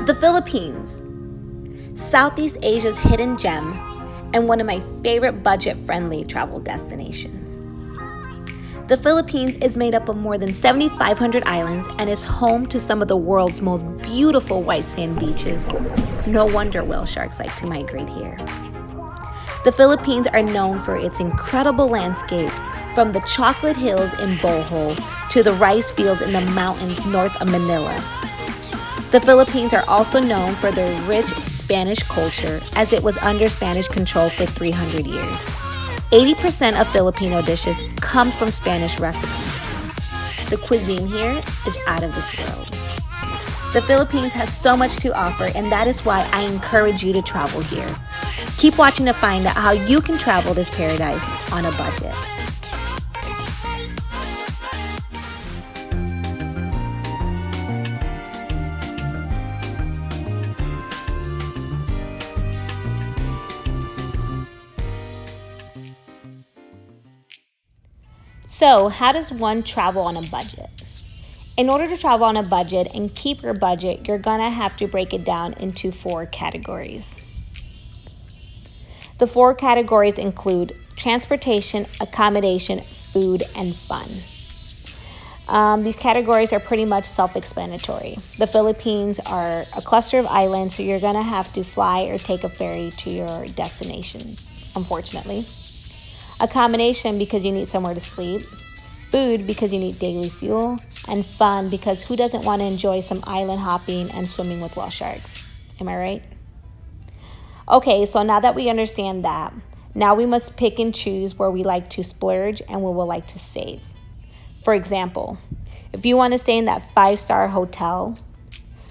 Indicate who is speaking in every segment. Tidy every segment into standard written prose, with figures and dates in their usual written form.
Speaker 1: The Philippines, Southeast Asia's hidden gem and one of my favorite budget-friendly travel destinations. The Philippines is made up of more than 7,500 islands and is home to some of the world's most beautiful white sand beaches. No wonder whale sharks like to migrate here. The Philippines are known for its incredible landscapes, from the chocolate hills in Bohol to the rice fields in the mountains north of Manila. The Philippines are also known for their rich Spanish culture, as it was under Spanish control for 300 years. 80% of Filipino dishes come from Spanish recipes. The cuisine here is out of this world. The Philippines has so much to offer, and that is why I encourage you to travel here. Keep watching to find out how you can travel this paradise on a budget. So, how does one travel on a budget? In order to travel on a budget and keep your budget, you're gonna have to break it down into 4 categories. The 4 categories include transportation, accommodation, food, and fun. These categories are pretty much self-explanatory. The Philippines are a cluster of islands, so you're gonna have to fly or take a ferry to your destination, unfortunately. Accommodation, because you need somewhere to sleep. Food, because you need daily fuel. And fun, because who doesn't want to enjoy some island hopping and swimming with whale sharks? Am I right? Okay, so now that we understand that, now we must pick and choose where we like to splurge and where we like to save. For example, if you want to stay in that 5-star hotel,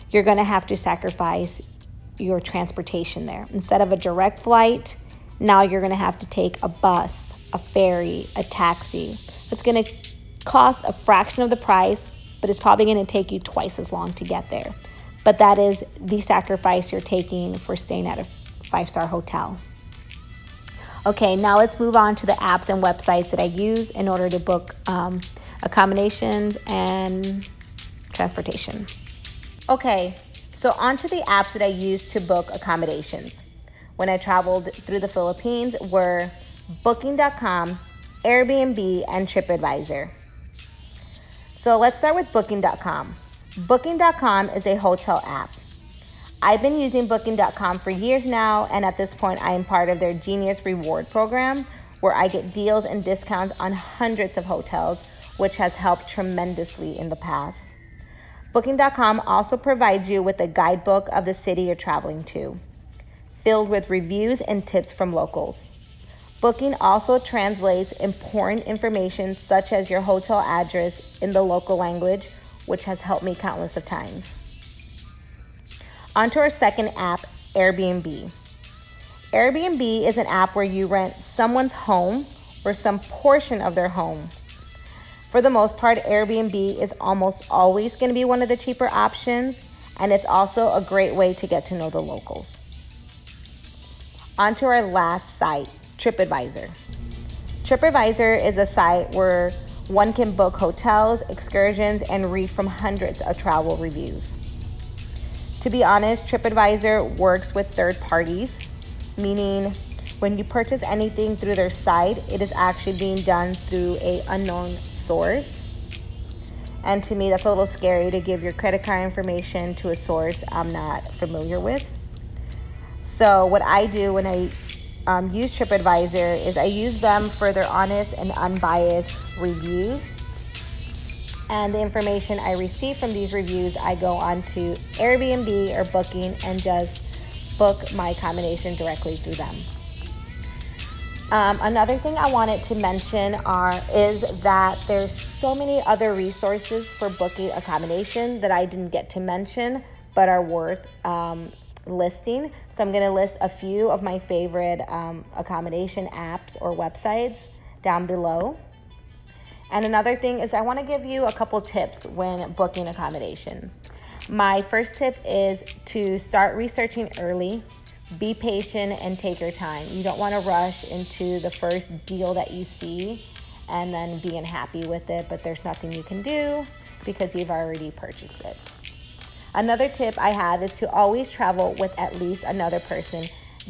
Speaker 1: you're going to have to sacrifice your transportation there. Instead of a direct flight, now you're going to have to take a bus, a ferry, a taxi. It's going to cost a fraction of the price, but it's probably going to take you twice as long to get there. But that is the sacrifice you're taking for staying at a 5-star hotel. Okay, now let's move on to the apps and websites that I use in order to book accommodations and transportation. Okay, so onto the apps that I use to book accommodations when I traveled through the Philippines were Booking.com, Airbnb, and TripAdvisor. So let's start with Booking.com. Booking.com is a hotel app. I've been using Booking.com for years now, and at this point I am part of their Genius Reward program, where I get deals and discounts on hundreds of hotels, which has helped tremendously in the past. Booking.com also provides you with a guidebook of the city you're traveling to, filled with reviews and tips from locals. Booking also translates important information such as your hotel address in the local language, which has helped me countless of times. On to our second app, Airbnb. Airbnb is an app where you rent someone's home or some portion of their home. For the most part, Airbnb is almost always going to be one of the cheaper options, and it's also a great way to get to know the locals. On to our last site, TripAdvisor. TripAdvisor is a site where one can book hotels, excursions, and read from hundreds of travel reviews. To be honest, TripAdvisor works with third parties, meaning when you purchase anything through their site, it is actually being done through an unknown source. And to me, that's a little scary to give your credit card information to a source I'm not familiar with. So what I do when I use TripAdvisor is I use them for their honest and unbiased reviews. And the information I receive from these reviews, I go on to Airbnb or Booking and just book my accommodation directly through them. Another thing I wanted to mention is that there's so many other resources for booking accommodation that I didn't get to mention, but are worth listing. So I'm going to list a few of my favorite accommodation apps or websites down below. And another thing is I want to give you a couple tips when booking accommodation. My first tip is to start researching early. Be patient and take your time. You don't want to rush into the first deal that you see and then being happy with it, but there's nothing you can do because you've already purchased it. Another tip I have is to always travel with at least another person.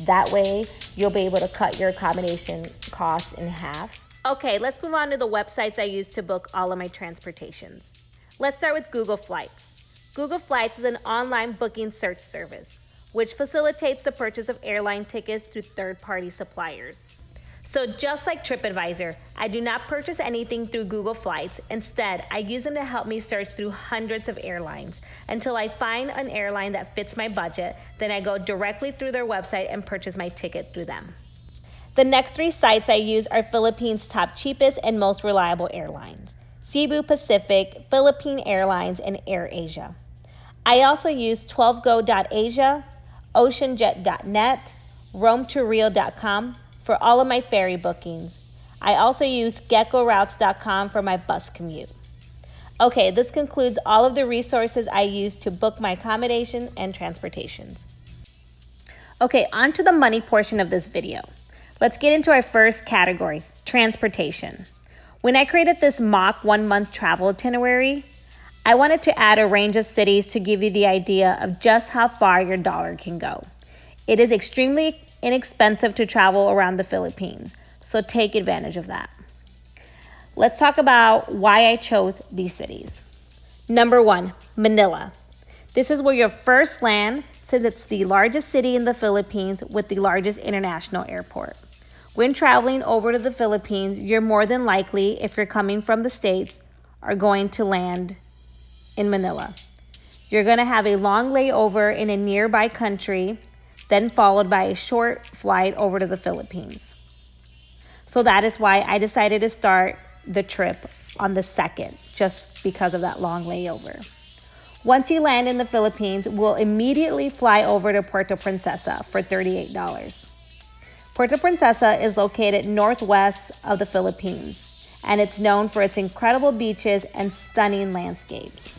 Speaker 1: That way, you'll be able to cut your accommodation costs in half. Okay, let's move on to the websites I use to book all of my transportations. Let's start with Google Flights. Google Flights is an online booking search service, which facilitates the purchase of airline tickets through third-party suppliers. So just like TripAdvisor, I do not purchase anything through Google Flights. Instead, I use them to help me search through hundreds of airlines until I find an airline that fits my budget. Then I go directly through their website and purchase my ticket through them. The next 3 sites I use are Philippines' top cheapest and most reliable airlines: Cebu Pacific, Philippine Airlines, and AirAsia. I also use 12go.asia, oceanjet.net, roamtorio.com for all of my ferry bookings. I also use geckoroutes.com for my bus commute. Okay, this concludes all of the resources I use to book my accommodation and transportations. Okay, on to the money portion of this video. Let's get into our first category, transportation. When I created this mock 1-month travel itinerary, I wanted to add a range of cities to give you the idea of just how far your dollar can go. It is extremely inexpensive to travel around the Philippines, so take advantage of that. Let's talk about why I chose these cities. Number 1, Manila. This is where you'll first land, since it's the largest city in the Philippines with the largest international airport. When traveling over to the Philippines, you're more than likely, if you're coming from the States, are going to land in Manila. You're going to have a long layover in a nearby country, then followed by a short flight over to the Philippines. So that is why I decided to start the trip on the 2nd, just because of that long layover. Once you land in the Philippines, we'll immediately fly over to Puerto Princesa for $38. Puerto Princesa is located northwest of the Philippines, and it's known for its incredible beaches and stunning landscapes.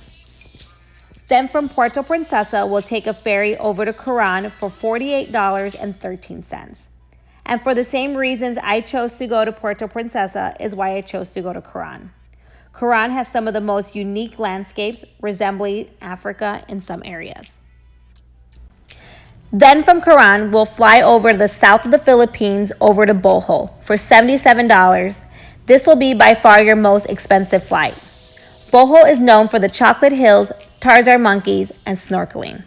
Speaker 1: Then from Puerto Princesa, we'll take a ferry over to Coron for $48.13. And for the same reasons I chose to go to Puerto Princesa is why I chose to go to Coron. Coron has some of the most unique landscapes, resembling Africa in some areas. Then from Coron, we'll fly over to the south of the Philippines over to Bohol for $77. This will be by far your most expensive flight. Bohol is known for the chocolate hills, Tarzan monkeys, and snorkeling.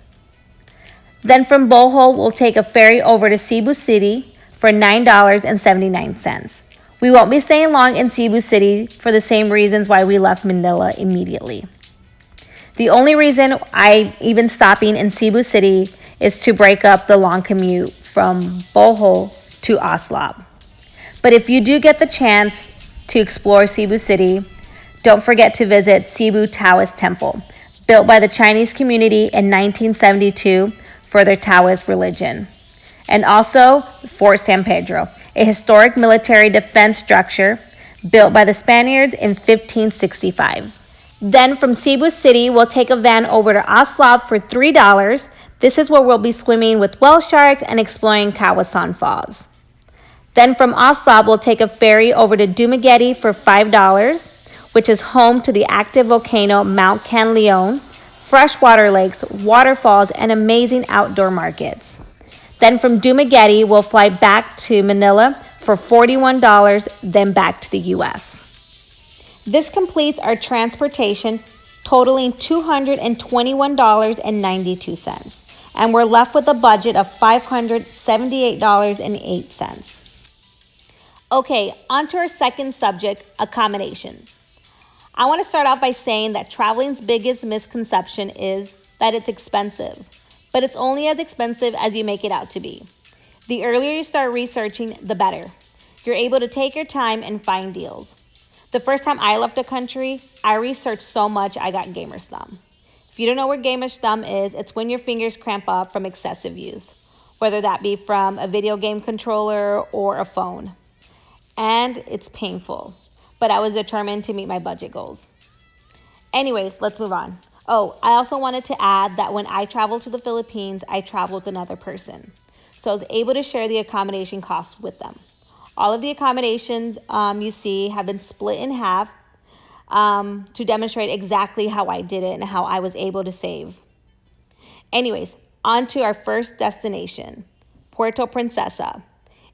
Speaker 1: Then from Bohol, we'll take a ferry over to Cebu City for $9.79. We won't be staying long in Cebu City for the same reasons why we left Manila immediately. The only reason I even stopping in Cebu City is to break up the long commute from Bohol to Aslab. But if you do get the chance to explore Cebu City, don't forget to visit Cebu Taoist Temple, built by the Chinese community in 1972 for their Taoist religion. And also Fort San Pedro, a historic military defense structure built by the Spaniards in 1565. Then from Cebu City, we'll take a van over to Aslab for $3. This is where we'll be swimming with whale sharks and exploring Kawasan Falls. Then from Aslab, we'll take a ferry over to Dumaguete for $5, which is home to the active volcano Mount Canleon, freshwater lakes, waterfalls, and amazing outdoor markets. Then from Dumaguete, we'll fly back to Manila for $41, then back to the U.S. This completes our transportation, totaling $221.92. And we're left with a budget of $578.08. Okay, on to our second subject, accommodations. I want to start off by saying that traveling's biggest misconception is that it's expensive, but it's only as expensive as you make it out to be. The earlier you start researching, the better. You're able to take your time and find deals. The first time I left the country, I researched so much I got gamer's thumb. If you don't know what gamer's thumb is, it's when your fingers cramp up from excessive use, whether that be from a video game controller or a phone. And it's painful, but I was determined to meet my budget goals. Anyways, let's move on. Oh, I also wanted to add that when I traveled to the Philippines, I traveled with another person. So I was able to share the accommodation costs with them. All of the accommodations you see have been split in half to demonstrate exactly how I did it and how I was able to save. Anyways, on to our first destination, Puerto Princesa.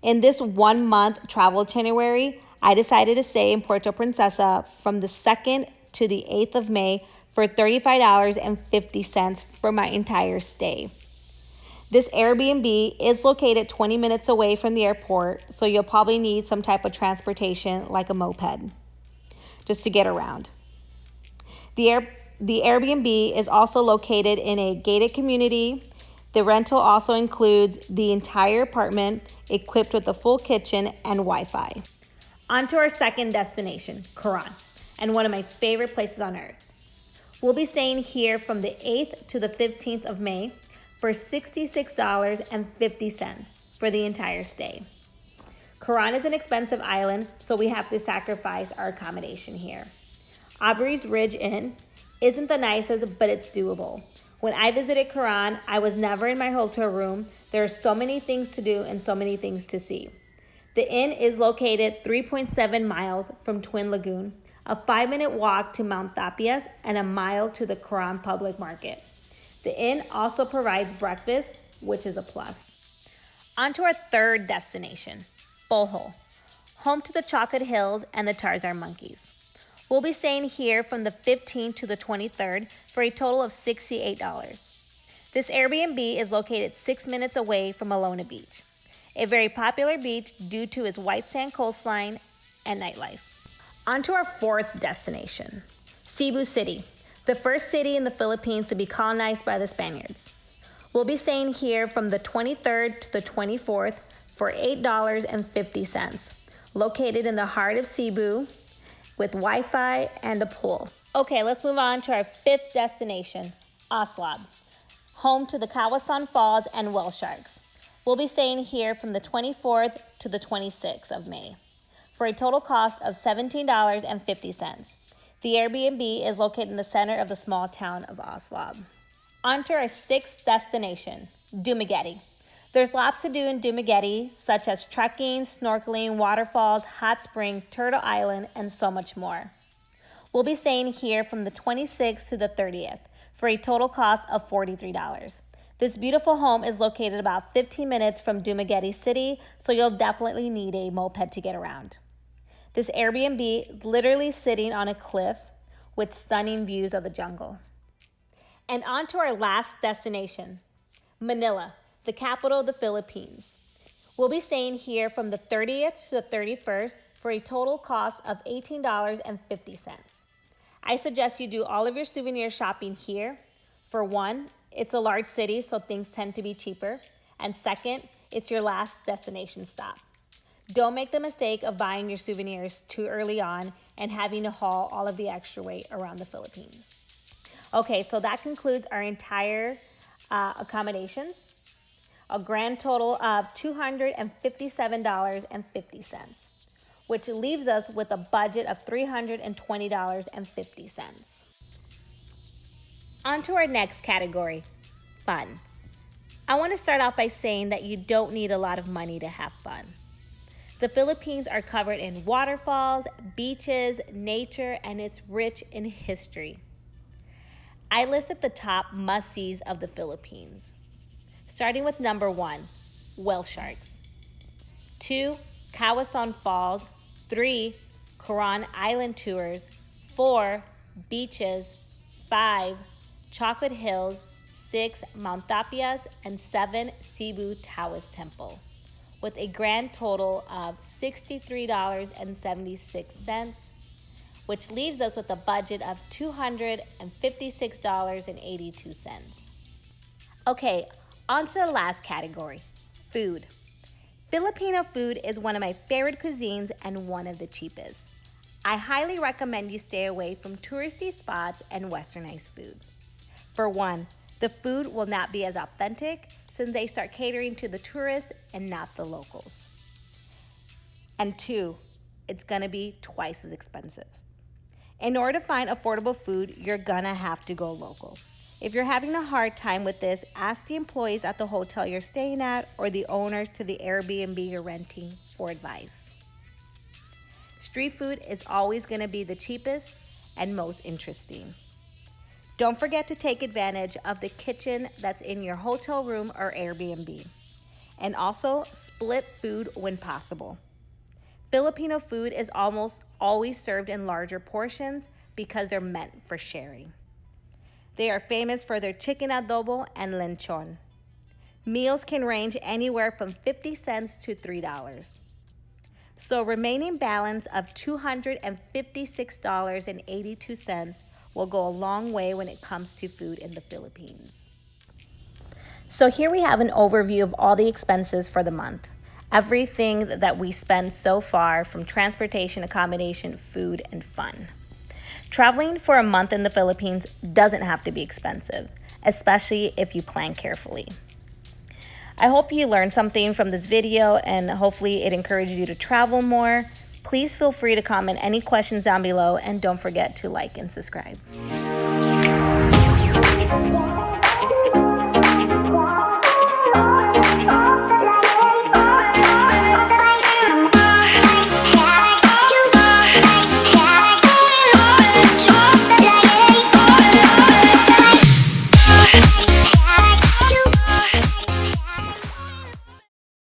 Speaker 1: In this 1 month travel itinerary, I decided to stay in Puerto Princesa from the 2nd to the 8th of May for $35.50 for my entire stay. This Airbnb is located 20 minutes away from the airport, so you'll probably need some type of transportation like a moped just to get around. The Airbnb is also located in a gated community. The rental also includes the entire apartment equipped with a full kitchen and Wi-Fi. On to our second destination, Quran, and one of my favorite places on earth. We'll be staying here from the 8th to the 15th of May for $66.50 for the entire stay. Quran is an expensive island, so we have to sacrifice our accommodation here. Aubrey's Ridge Inn isn't the nicest, but it's doable. When I visited Quran, I was never in my hotel room. There are so many things to do and so many things to see. The inn is located 3.7 miles from Twin Lagoon, a 5-minute walk to Mount Tapias, and a mile to the Quran Public Market. The inn also provides breakfast, which is a plus. On to our third destination, Bohol, home to the Chocolate Hills and the Tarzan monkeys. We'll be staying here from the 15th to the 23rd for a total of $68. This Airbnb is located 6 minutes away from Alona Beach, a very popular beach due to its white sand coastline and nightlife. On to our fourth destination, Cebu City, the first city in the Philippines to be colonized by the Spaniards. We'll be staying here from the 23rd to the 24th for $8.50, located in the heart of Cebu with Wi-Fi and a pool. Okay, let's move on to our fifth destination, Oslab, home to the Kawasan Falls and whale sharks. We'll be staying here from the 24th to the 26th of May for a total cost of $17.50. The Airbnb is located in the center of the small town of Oslab. On to our sixth destination, Dumaguete. There's lots to do in Dumaguete, such as trekking, snorkeling, waterfalls, hot spring, Turtle Island, and so much more. We'll be staying here from the 26th to the 30th for a total cost of $43. This beautiful home is located about 15 minutes from Dumaguete City, so you'll definitely need a moped to get around. This Airbnb is literally sitting on a cliff with stunning views of the jungle. And on to our last destination, Manila, the capital of the Philippines. We'll be staying here from the 30th to the 31st for a total cost of $18.50. I suggest you do all of your souvenir shopping here. For one, it's a large city, so things tend to be cheaper. And second, it's your last destination stop. Don't make the mistake of buying your souvenirs too early on and having to haul all of the extra weight around the Philippines. Okay, so that concludes our entire accommodations. A grand total of $257.50, which leaves us with a budget of $320.50. On to our next category, fun. I want to start off by saying that you don't need a lot of money to have fun. The Philippines are covered in waterfalls, beaches, nature, and it's rich in history. I listed the top must-sees of the Philippines. Starting with number 1, whale sharks. 2, Kawasan Falls. 3, Quran Island tours. 4, beaches. 5, Chocolate Hills. 6, Mount Tapias. And 7, Cebu Taoist Temple, with a grand total of $63.76, which leaves us with a budget of $256.82. Okay, on to the last category, food. Filipino food is one of my favorite cuisines and one of the cheapest. I highly recommend you stay away from touristy spots and westernized food. For one, the food will not be as authentic since they start catering to the tourists and not the locals. And 2, it's gonna be twice as expensive. In order to find affordable food, you're gonna have to go local. If you're having a hard time with this, ask the employees at the hotel you're staying at or the owners to the Airbnb you're renting for advice. Street food is always gonna be the cheapest and most interesting. Don't forget to take advantage of the kitchen that's in your hotel room or Airbnb. And also split food when possible. Filipino food is almost always served in larger portions because they're meant for sharing. They are famous for their chicken adobo and lechon. Meals can range anywhere from 50 cents to $3. So remaining balance of $256.82 will go a long way when it comes to food in the Philippines. So here we have an overview of all the expenses for the month. Everything that we spend so far, from transportation, accommodation, food, and fun. Traveling for a month in the Philippines doesn't have to be expensive, especially if you plan carefully. I hope you learned something from this video and hopefully it encourages you to travel more. Please feel free to comment any questions down below and don't forget to like and subscribe.